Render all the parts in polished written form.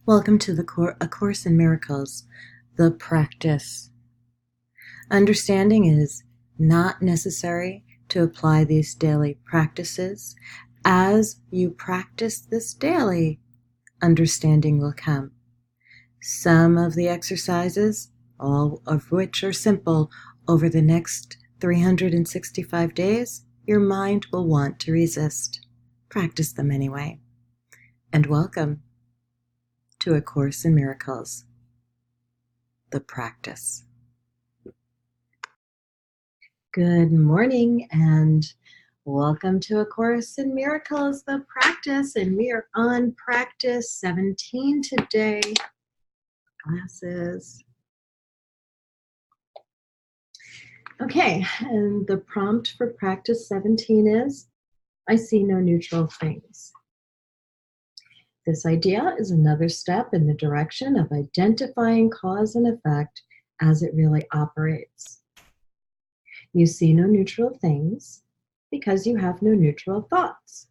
Welcome to A Course in Miracles, the practice. Understanding is not necessary to apply these daily practices. As you practice this daily, understanding will come. Some of the exercises, all of which are simple, over the next 365 days, your mind will want to resist. Practice them anyway. And welcome to A Course in Miracles, the practice. Good morning and welcome to A Course in Miracles, the practice. And we are on practice 17 today. Glasses. Okay, and the prompt for practice 17 is, I see no neutral things. This idea is another step in the direction of identifying cause and effect as it really operates. You see no neutral things because you have no neutral thoughts.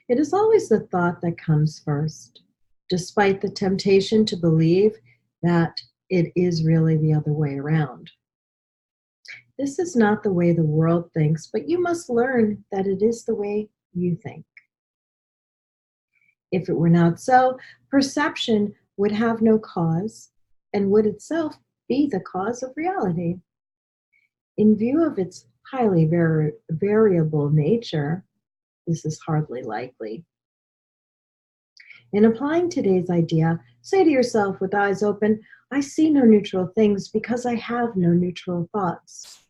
It is always the thought that comes first, despite the temptation to believe that it is really the other way around. This is not the way the world thinks, but you must learn that it is the way you think. If it were not so, perception would have no cause and would itself be the cause of reality. In view of its highly variable nature, this is hardly likely. In applying today's idea, say to yourself with eyes open, I see no neutral things because I have no neutral thoughts.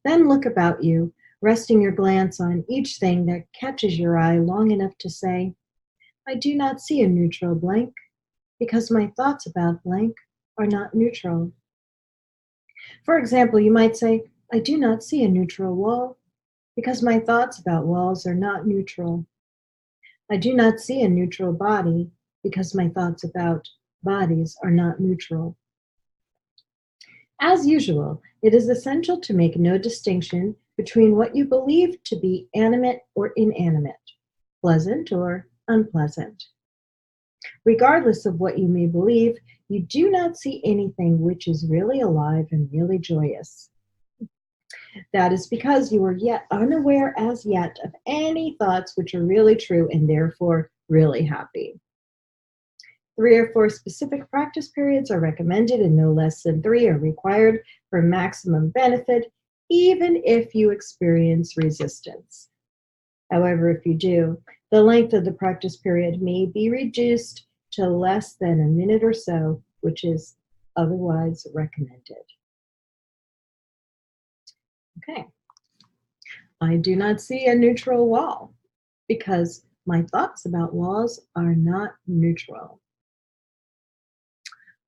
Then look about you, resting your glance on each thing that catches your eye long enough to say, I do not see a neutral blank because my thoughts about blank are not neutral. For example, you might say, I do not see a neutral wall because my thoughts about walls are not neutral. I do not see a neutral body because my thoughts about bodies are not neutral. As usual, it is essential to make no distinction between what you believe to be animate or inanimate, pleasant or unpleasant. Regardless of what you may believe, you do not see anything which is really alive and really joyous. That is because you are yet unaware as yet of any thoughts which are really true and therefore really happy. 3 or 4 specific practice periods are recommended and no less than 3 are required for maximum benefit, even if you experience resistance. However, if you do, the length of the practice period may be reduced to less than a minute or so, which is otherwise recommended. Okay. I do not see a neutral wall because my thoughts about walls are not neutral.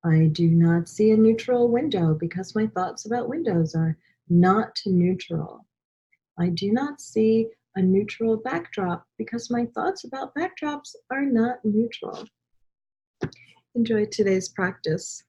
I do not see a neutral window because my thoughts about windows are not neutral. I do not see a neutral backdrop because my thoughts about backdrops are not neutral. Enjoy today's practice.